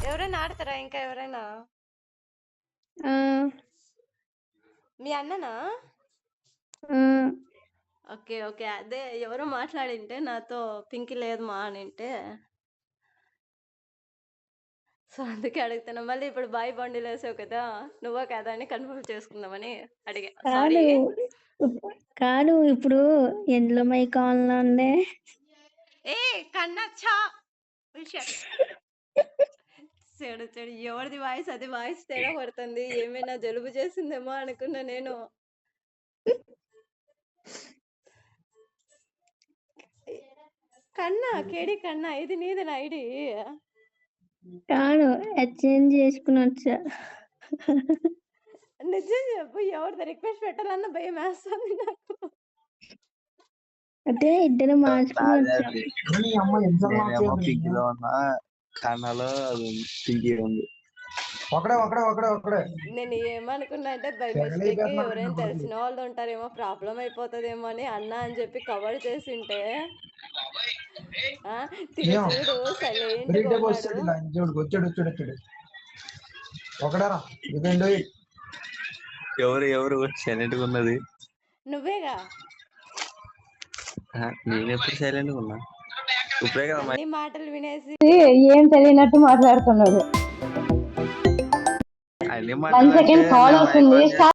ఎవరైనా ఆడతారా ఇంకా ఎవరైనా? మీ అన్ననా? ఓకే ఓకే అదే ఎవరో మాట్లాడింటే నాతో పింకి లేదు మా అనింటే సో అందుకే అడుగుతున్నా. మళ్ళీ ఇప్పుడు బాయ్ బండిలు వేసావు కదా, నువ్వో కదా అని కన్ఫర్మ్ చేసుకుందామని అడిగా. సారీ. కాదు ఇప్పుడు ఎందులో మై కావాలండే ఏ కన్నచ్చా చెడు చెడు ఎవరిది వాయిస్ అది వాయిస్ తేడా పడుతుంది. ఏమైనా జలుబు చేసిందేమో అనుకున్నా నేను. కన్నా కేడి కన్నా ఇది నీదేనా ఐడి? కాదు ఎక్స్చేంజ్ చేసుకుని వచ్చా. నిజం చెప్పు, ఎవరిది రిక్వెస్ట్ పెట్టాలన్న భయం వేస్తుంది నాకు. అంటే ఇద్దరు మార్చుకుని వచ్చా. పింకిలో ఉన్నా కన్నాలో అది పింకి ఉంది. నేను ఏమనుకున్నా అంటే బై మిస్టేక్ ఎవరైనా తెలిసిన వాళ్ళు ఉంటారేమో, ప్రాబ్లం అయిపోతుందేమో అని అన్నా అని చెప్పి కవర్ చేసింటే చూడు సైలెంట్ ఎవరు సైలెంట్ గా ఉన్నది? నువ్వేగా. నేను ఎప్పుడు సైలెంట్ గా ఉన్నా? ఇప్పుడే కదా అన్ని మాటలు వినేసి ఏం తెలియనట్టు మాట్లాడుతున్నాడు. 1 సెకండ్ కాల్ వస్తుంది.